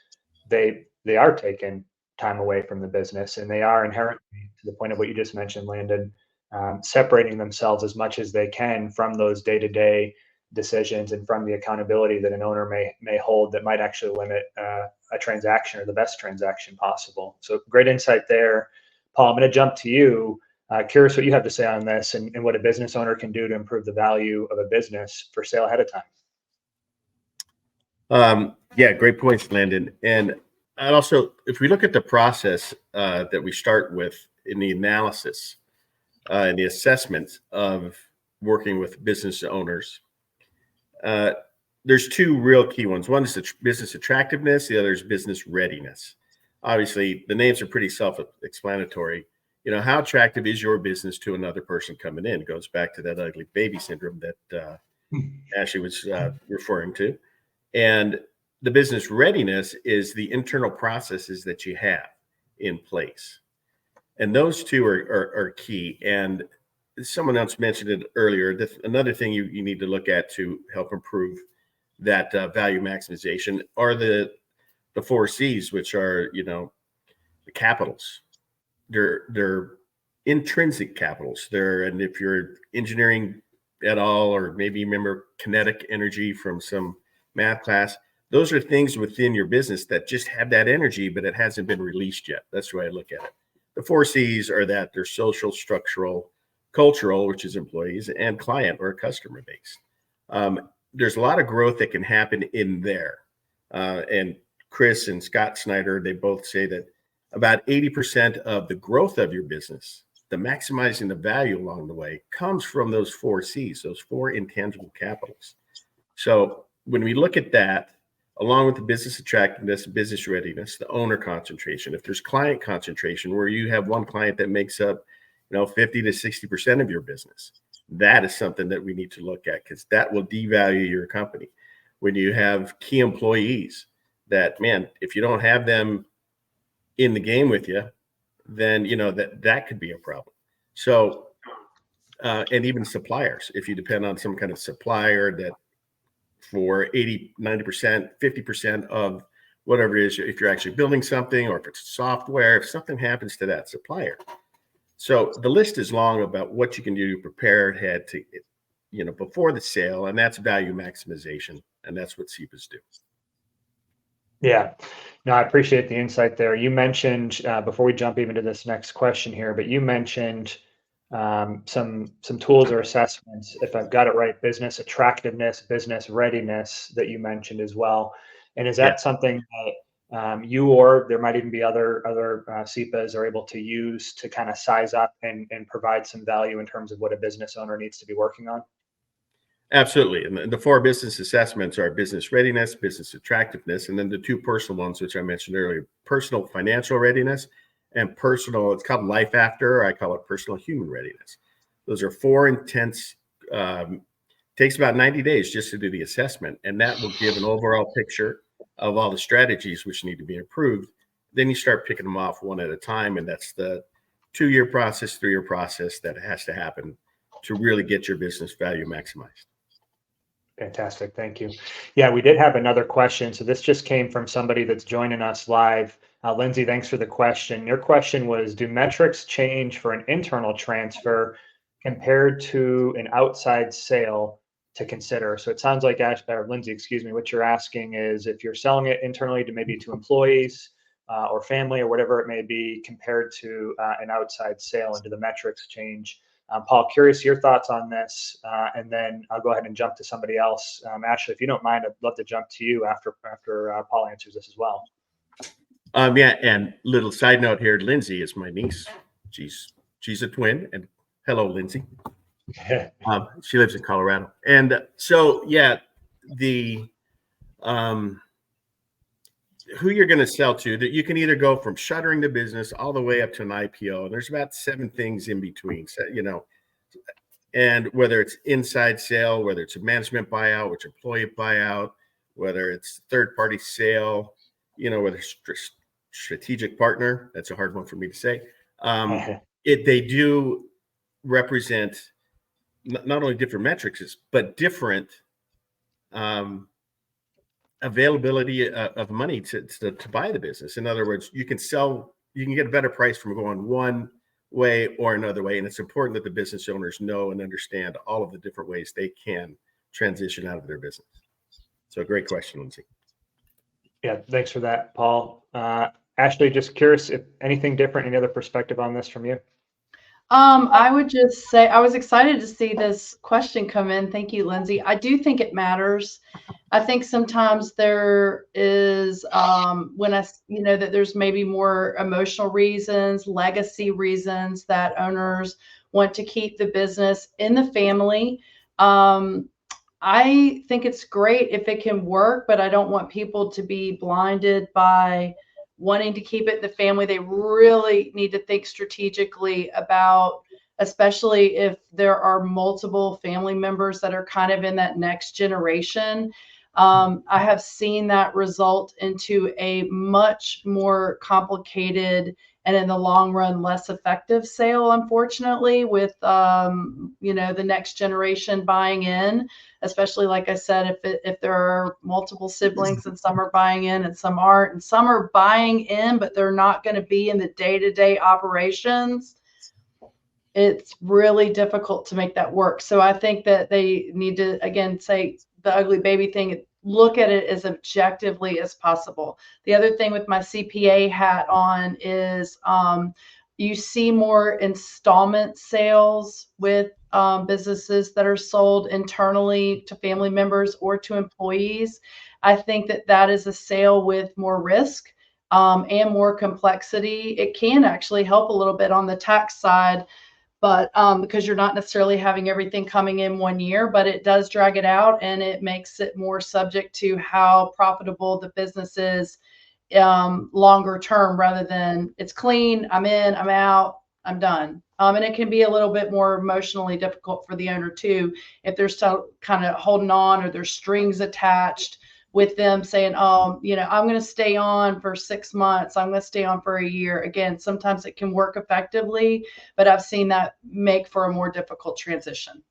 They are taking time away from the business, and they are inherently, to the point of what you just mentioned, Landon, separating themselves as much as they can from those day-to-day decisions and from the accountability that an owner may hold that might actually limit a transaction or the best transaction possible. So great insight there. Paul, I'm going to jump to you. Curious what you have to say on this, and what a business owner can do to improve the value of a business for sale ahead of time. Yeah, great points, Landon. And also, if we look at the process that we start with in the analysis and the assessment of working with business owners, there's two real key ones. One is the business attractiveness. The other is business readiness. Obviously, the names are pretty self-explanatory. How attractive is your business to another person coming in? It goes back to that ugly baby syndrome that Ashley was referring to. And the business readiness is the internal processes that you have in place. And those two are key. And someone else mentioned it earlier. Another thing you need to look at to help improve that value maximization are the 4 C's, which are, the capitals. They're intrinsic capitals. And if you're engineering at all, or maybe you remember kinetic energy from some math class, those are things within your business that just have that energy, but it hasn't been released yet. That's the way I look at it. The 4 C's are that they're social, structural, cultural, which is employees, and client or customer based. There's a lot of growth that can happen in there. And Chris and Scott Snyder, they both say that about 80% of the growth of your business, the maximizing the value along the way, comes from those 4 C's, those 4 intangible capitals. So when we look at that, along with the business attractiveness, business readiness, the owner concentration, if there's client concentration where you have one client that makes up 50 to 60% of your business, that is something that we need to look at, because that will devalue your company. When you have key employees that, man, if you don't have them in the game with you, then that could be a problem. So and even suppliers, if you depend on some kind of supplier that for 80, 90%, 50% of whatever it is, if you're actually building something, or if it's software, if something happens to that supplier. So the list is long about what you can do to prepare ahead to, before the sale, and that's value maximization, and that's what CEPAs do. Yeah, no, I appreciate the insight there. You mentioned before we jump even to this next question here, but you mentioned some tools or assessments, if I've got it right, business attractiveness, business readiness that you mentioned as well. And is Yeah. that something that you or there might even be other CEPAs are able to use to kind of size up and provide some value in terms of what a business owner needs to be working on? Absolutely. And the four business assessments are business readiness, business attractiveness, and then the two personal ones, which I mentioned earlier, personal financial readiness and personal, it's called life after, or I call it personal human readiness. Those are four intense, takes about 90 days just to do the assessment. And that will give an overall picture of all the strategies which need to be improved. Then you start picking them off one at a time. And that's the 2-year process, 3-year process that has to happen to really get your business value maximized. Fantastic. Thank you. Yeah, we did have another question. So this just came from somebody that's joining us live. Lindsay, thanks for the question. Your question was, do metrics change for an internal transfer compared to an outside sale to consider? So it sounds like, or Lindsay, excuse me, what you're asking is if you're selling it internally to maybe to employees or family or whatever it may be, compared to an outside sale, and do the metrics change? Paul, curious your thoughts on this, and then I'll go ahead and jump to somebody else. Ashley, if you don't mind, I'd love to jump to you after Paul answers this as well. Yeah, and little side note here, Lindsay is my niece. She's a twin, and hello, Lindsay. She lives in Colorado, and so yeah, the who you're going to sell to, that you can either go from shuttering the business all the way up to an IPO. There's about 7 things in between, so, and whether it's inside sale, whether it's a management buyout, which employee buyout, whether it's third-party sale, whether it's strategic partner, that's a hard one for me to say. They do represent not only different metrics, but different availability of money to buy the business. In other words, you can get a better price from going one way or another way. And it's important that the business owners know and understand all of the different ways they can transition out of their business. So great question, Lindsay. Yeah, thanks for that, Paul. Ashley, just curious if anything different, any other perspective on this from you? I would just say I was excited to see this question come in. Thank you, Lindsay. I do think it matters. I think sometimes there is that there's maybe more emotional reasons, legacy reasons that owners want to keep the business in the family. I think it's great if it can work, but I don't want people to be blinded by wanting to keep it in the family. They really need to think strategically about, especially if there are multiple family members that are kind of in that next generation. I have seen that result into a much more complicated and in the long run less effective sale, unfortunately, with the next generation buying in, especially like I said, if there are multiple siblings and some are buying in and some aren't, and some are buying in but they're not going to be in the day-to-day operations. It's really difficult to make that work. So I think that they need to, again, say the ugly baby thing, look at it as objectively as possible. The other thing with my CPA hat on is you see more installment sales with businesses that are sold internally to family members or to employees. I think that is a sale with more risk and more complexity. It can actually help a little bit on the tax side, but because you're not necessarily having everything coming in one year, but it does drag it out and it makes it more subject to how profitable the business is longer term, rather than it's clean, I'm in, I'm out, I'm done. And it can be a little bit more emotionally difficult for the owner too, if they're still kind of holding on or there's strings attached with them saying, I'm going to stay on for 6 months. I'm going to stay on for a year. Again, sometimes it can work effectively, but I've seen that make for a more difficult transition.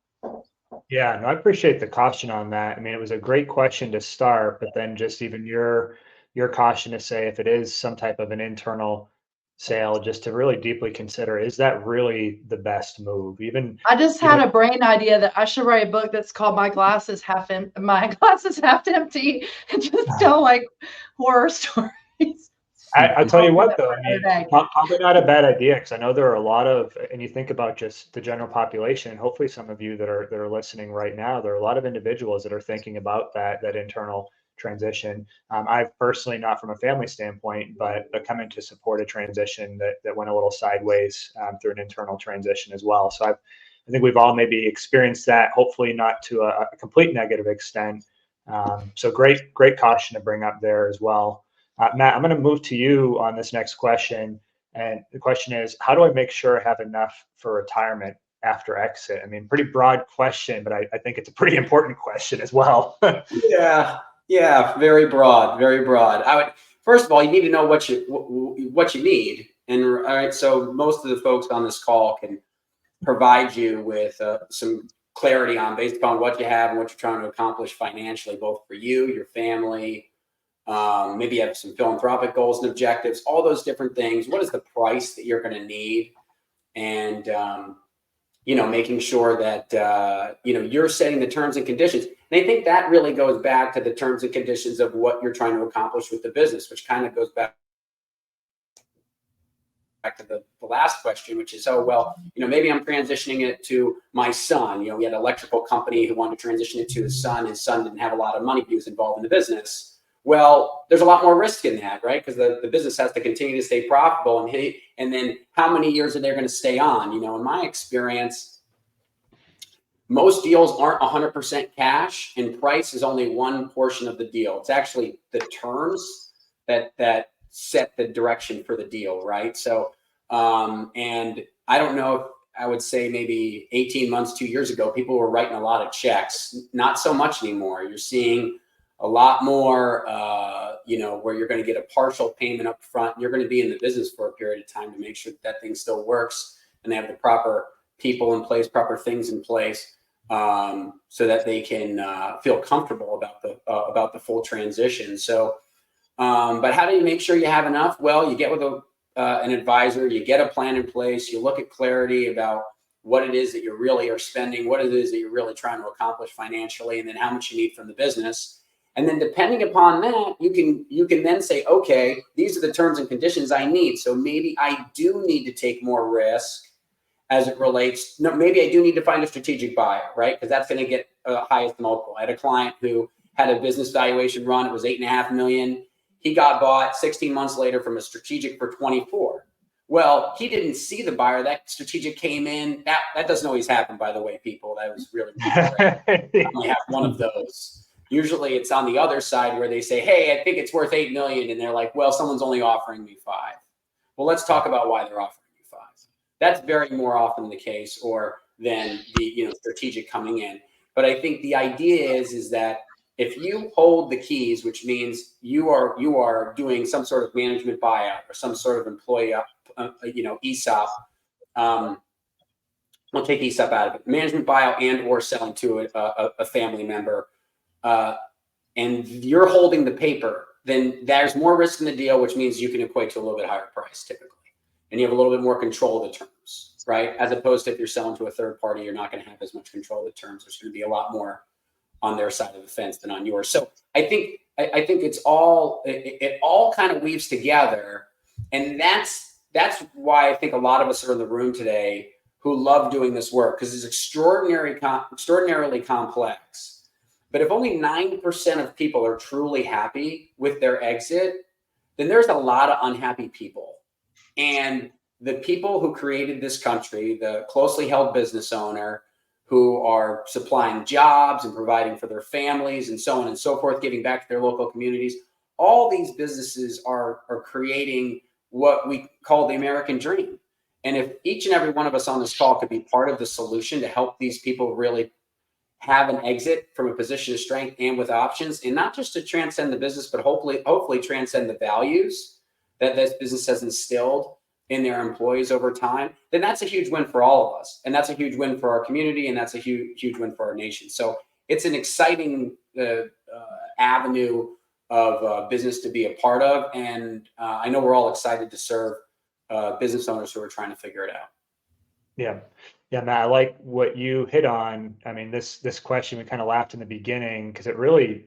Yeah, no, I appreciate the caution on that. I mean, it was a great question to start, but then just even your caution to say if it is some type of an internal sale, just to really deeply consider, is that really the best move? I just had a brain idea that I should write a book that's called My Glass is Half Empty and just tell like horror stories. I'll tell you what, though, I mean, day. probably not a bad idea, because I know there are a lot of, and you think about just the general population, hopefully some of you that are listening right now, there are a lot of individuals that are thinking about that internal transition. I've personally, not from a family standpoint, but coming to support a transition that went a little sideways through an internal transition as well. So I think we've all maybe experienced that, hopefully not to a complete negative extent. So great caution to bring up there as well. Matt, I'm going to move to you on this next question. And the question is, how do I make sure I have enough for retirement after exit? I mean, pretty broad question, but I think it's a pretty important question as well. Yeah, very broad, very broad. First of all, you need to know what you need. And all right, so most of the folks on this call can provide you with some clarity on, based upon what you have and what you're trying to accomplish financially, both for you, your family. Maybe you have some philanthropic goals and objectives, all those different things. What is the price that you're going to need? And, making sure that, you're setting the terms and conditions. And I think that really goes back to the terms and conditions of what you're trying to accomplish with the business, which kind of goes back to the last question, which is, maybe I'm transitioning it to my son. We had an electrical company who wanted to transition it to his son. His son didn't have a lot of money, but he was involved in the business. Well, there's a lot more risk in that, right? Because the business has to continue to stay profitable, and then how many years are they going to stay on? In my experience, most deals aren't 100% cash, and price is only one portion of the deal. It's actually the terms that set the direction for the deal, right? So, and I don't know if I would say maybe 18 months, 2 years ago, people were writing a lot of checks. Not so much anymore. You're seeing a lot more, where you're going to get a partial payment up front. You're going to be in the business for a period of time to make sure that thing still works, and they have the proper people in place, proper things in place, so that they can feel comfortable about the full transition. So, but how do you make sure you have enough? Well, you get with an advisor, you get a plan in place, you look at clarity about what it is that you really are spending, what it is that you're really trying to accomplish financially, and then how much you need from the business. And then depending upon that, you can then say, okay, these are the terms and conditions I need. So maybe I do need to take more risk as it relates. No, maybe I do need to find a strategic buyer, right? Because that's going to get highest multiple. I had a client who had a business valuation run. It was $8.5 million. He got bought 16 months later from a strategic for 24. Well, he didn't see the buyer. That strategic came in. That doesn't always happen, by the way, people. That was really rare. I only have one of those. Usually it's on the other side where they say, hey, I think it's worth 8 million. And they're like, well, someone's only offering me 5. Well, let's talk about why they're offering you 5. That's very more often the case, or than the strategic coming in. But I think the idea is that if you hold the keys, which means you are doing some sort of management buyout or some sort of employee ESOP, we'll take ESOP out of it, management buyout and or selling to a family member, and you're holding the paper, then there's more risk in the deal, which means you can equate to a little bit higher price typically. And you have a little bit more control of the terms, right? As opposed to if you're selling to a third party, you're not going to have as much control of the terms. There's going to be a lot more on their side of the fence than on yours. So I think it all kind of weaves together. And that's why I think a lot of us are in the room today who love doing this work, because it's extraordinarily complex. But if only 9% of people are truly happy with their exit, then there's a lot of unhappy people. And the people who created this country, the closely held business owner who are supplying jobs and providing for their families and so on and so forth, giving back to their local communities, all these businesses are creating what we call the American dream. And if each and every one of us on this call could be part of the solution to help these people really have an exit from a position of strength and with options, and not just to transcend the business, but hopefully transcend the values that this business has instilled in their employees over time, then that's a huge win for all of us. And that's a huge win for our community. And that's a huge win for our nation. So it's an exciting avenue of business to be a part of. And I know we're all excited to serve business owners who are trying to figure it out. Yeah. Yeah, Matt, I like what you hit on. I mean, this question, we kind of laughed in the beginning because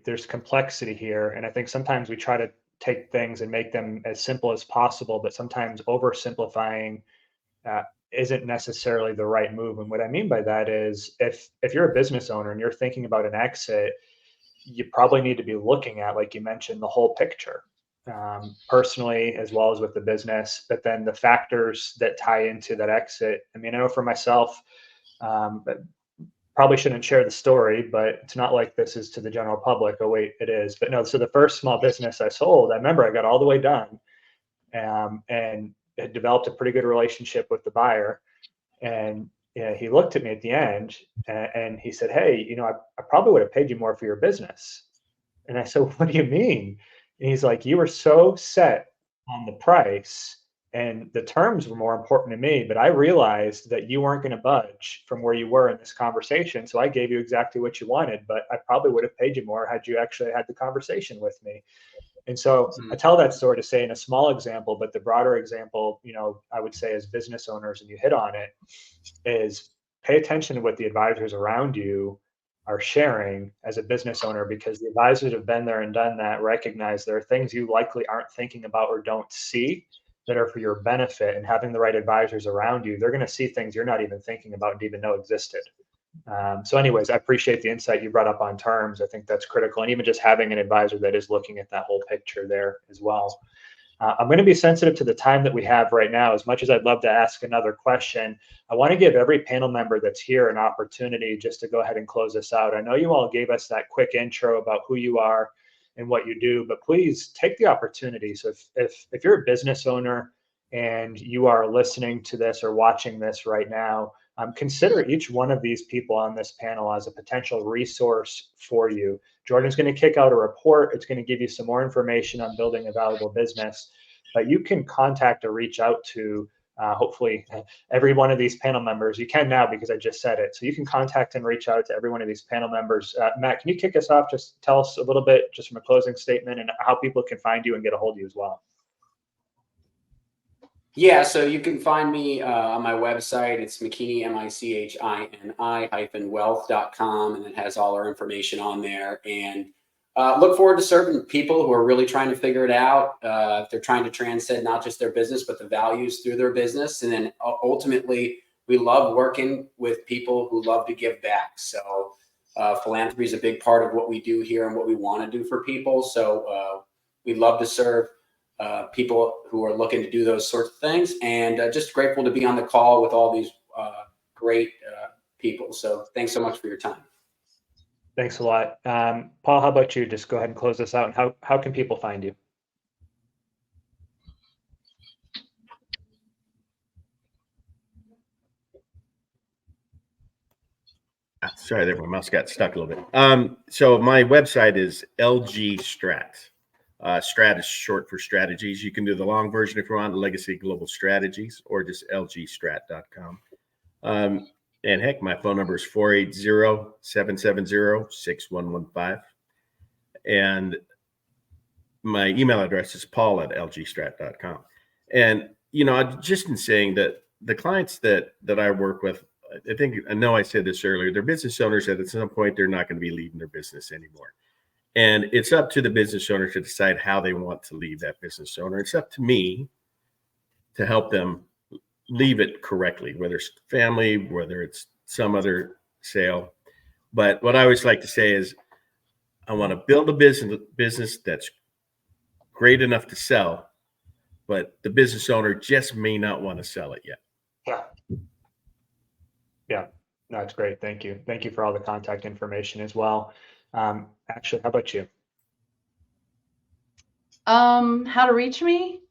there's complexity here. And I think sometimes we try to take things and make them as simple as possible, but sometimes oversimplifying isn't necessarily the right move. And what I mean by that is if you're a business owner and you're thinking about an exit, you probably need to be looking at, like you mentioned, the whole picture, personally as well as with the business, but then the factors that tie into that exit. I mean, I know for myself, but probably shouldn't share the story, but it's not like this is to the general public. Oh wait, it is. But no, so the first small business I sold, I remember I got all the way done, and had developed a pretty good relationship with the buyer. And he looked at me at the end and he said, "Hey, I probably would have paid you more for your business." And I said, "What do you mean?" And he's like, "You were so set on the price and the terms were more important to me, but I realized that you weren't going to budge from where you were in this conversation. So I gave you exactly what you wanted, but I probably would have paid you more had you actually had the conversation with me." And so I tell that story to say in a small example, but the broader example, I would say as business owners, and you hit on it, is pay attention to what the advisors around you are sharing as a business owner, because the advisors have been there and done that, recognize there are things you likely aren't thinking about or don't see that are for your benefit. And having the right advisors around you, they're going to see things you're not even thinking about and even know existed. So anyways, I appreciate the insight you brought up on terms. I think that's critical. And even just having an advisor that is looking at that whole picture there as well. I'm going to be sensitive to the time that we have right now. As much as I'd love to ask another question, I want to give every panel member that's here an opportunity just to go ahead and close this out. I know you all gave us that quick intro about who you are and what you do, but please take the opportunity. So if you're a business owner and you are listening to this or watching this right now, consider each one of these people on this panel as a potential resource for you. Jordan's going to kick out a report. It's going to give you some more information on building a valuable business, but you can contact or reach out to hopefully every one of these panel members. You can now because I just said it. So you can contact and reach out to every one of these panel members. Matt, can you kick us off? Just tell us a little bit just from a closing statement and how people can find you and get a hold of you as well. Yeah, so you can find me on my website. It's McKinney, MICHINI-wealth.com, and it has all our information on there. And look forward to serving people who are really trying to figure it out. They're trying to transcend not just their business, but the values through their business. And then ultimately, we love working with people who love to give back. So philanthropy is a big part of what we do here and what we want to do for people. So we love to serve people who are looking to do those sorts of things, and just grateful to be on the call with all these great people. So thanks so much for your time. Thanks a lot. Paul, how about you? Just go ahead and close this out. And how can people find you? Sorry, there, my mouse got stuck a little bit. So my website is LG Strat. Strat is short for strategies. You can do the long version if you want, Legacy Global Strategies, or just lgstrat.com. And heck, my phone number is 480-770-6115. And my email address is paul@lgstrat.com. And, just in saying that the clients that I work with, I know I said this earlier, they're business owners that at some point they're not going to be leading their business anymore. And it's up to the business owner to decide how they want to leave that business owner. It's up to me to help them leave it correctly, whether it's family, whether it's some other sale. But what I always like to say is I want to build a business that's great enough to sell, but the business owner just may not want to sell it yet. Yeah, no, that's great. Thank you. Thank you for all the contact information as well. Ashley, how about you? How to reach me?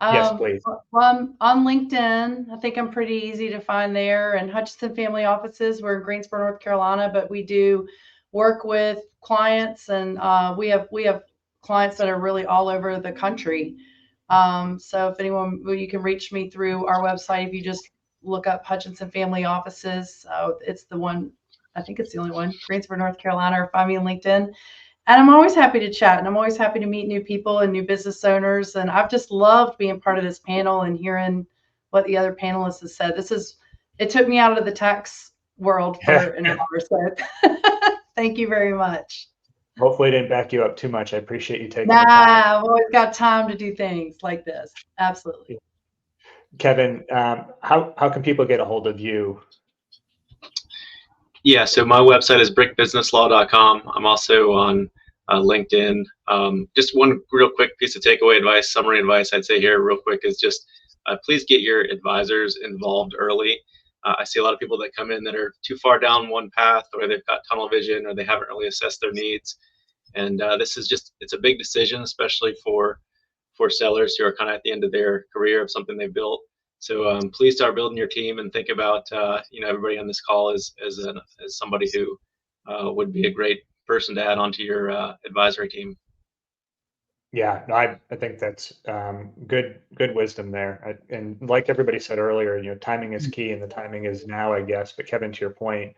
Yes, please. Well, I'm on LinkedIn. I think I'm pretty easy to find there. And Hutchinson Family Offices, we're in Greensboro, North Carolina, but we do work with clients, and we have clients that are really all over the country. So if anyone, you can reach me through our website. If you just look up Hutchinson Family Offices, it's the one. I think it's the only one, Greensboro, North Carolina, or find me on LinkedIn. And I'm always happy to chat, and I'm always happy to meet new people and new business owners. And I've just loved being part of this panel and hearing what the other panelists have said. It took me out of the tax world for an hour. So thank you very much. Hopefully, I didn't back you up too much. I appreciate you taking the time. I've always got time to do things like this. Absolutely. Kevin, how can people get a hold of you? Yeah, so my website is brickbusinesslaw.com. I'm also on LinkedIn. Just one real quick piece of takeaway advice, summary advice I'd say here real quick is just please get your advisors involved early. I see a lot of people that come in that are too far down one path, or they've got tunnel vision, or they haven't really assessed their needs. And this is it's a big decision, especially for sellers who are kind of at the end of their career of something they've built. So please start building your team and think about everybody on this call as somebody who would be a great person to add onto your advisory team. Yeah, no, I think that's good wisdom there. And like everybody said earlier, timing is key, and the timing is now, I guess. But Kevin, to your point,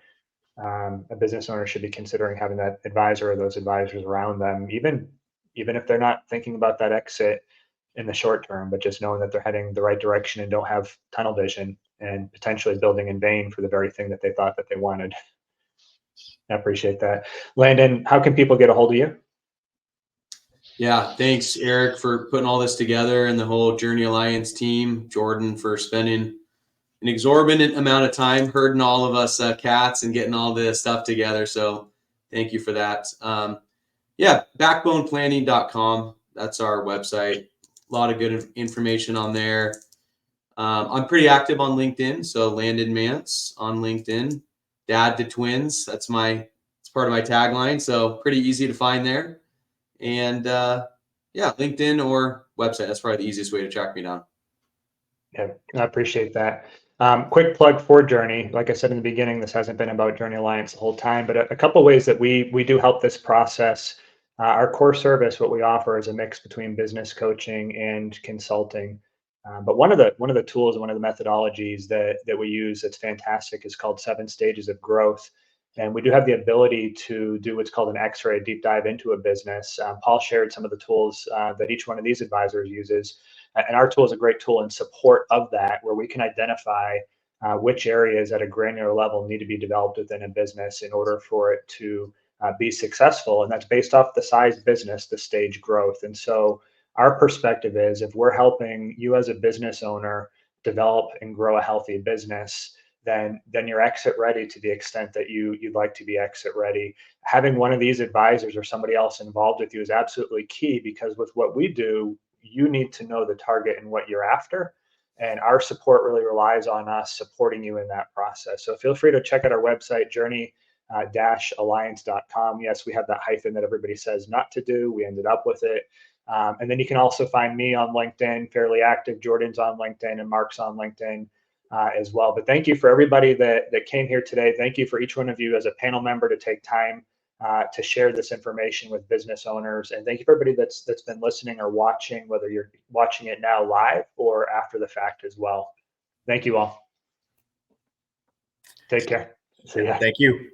a business owner should be considering having that advisor or those advisors around them, even if they're not thinking about that exit in the short term, but just knowing that they're heading the right direction and don't have tunnel vision and potentially building in vain for the very thing that they thought that they wanted. I appreciate that. Landon, how can people get a hold of you? Yeah, thanks, Eric, for putting all this together, and the whole Journey Alliance team. Jordan for spending an exorbitant amount of time herding all of us cats and getting all this stuff together. So thank you for that. Yeah, backboneplanning.com. That's our website. A lot of good information on there. I'm pretty active on LinkedIn. So Landon Mance on LinkedIn. Dad to twins. It's part of my tagline. So pretty easy to find there. And yeah, LinkedIn or website. That's probably the easiest way to track me down. Yeah, I appreciate that. Quick plug for Journey. Like I said in the beginning, this hasn't been about Journey Alliance the whole time, but a couple of ways that we do help this process. Our core service, what we offer, is a mix between business coaching and consulting. But one of the tools and one of the methodologies that we use that's fantastic is called 7 Stages of Growth. And we do have the ability to do what's called an X-ray, a deep dive into a business. Paul shared some of the tools that each one of these advisors uses. And our tool is a great tool in support of that, where we can identify which areas at a granular level need to be developed within a business in order for it to be successful. And that's based off the size business, the stage growth. And so our perspective is, if we're helping you as a business owner develop and grow a healthy business, then you're exit ready to the extent that you'd like to be exit ready. Having one of these advisors or somebody else involved with you is absolutely key, because with what we do, you need to know the target and what you're after. And our support really relies on us supporting you in that process. So feel free to check out our website, journey-alliance.com. Yes, we have that hyphen that everybody says not to do. We ended up with it. And then you can also find me on LinkedIn, fairly active. Jordan's on LinkedIn and Mark's on LinkedIn as well. But thank you for everybody that came here today. Thank you for each one of you as a panel member to take time to share this information with business owners. And thank you for everybody that's been listening or watching, whether you're watching it now live or after the fact as well. Thank you all. Take care. See ya. Thank you.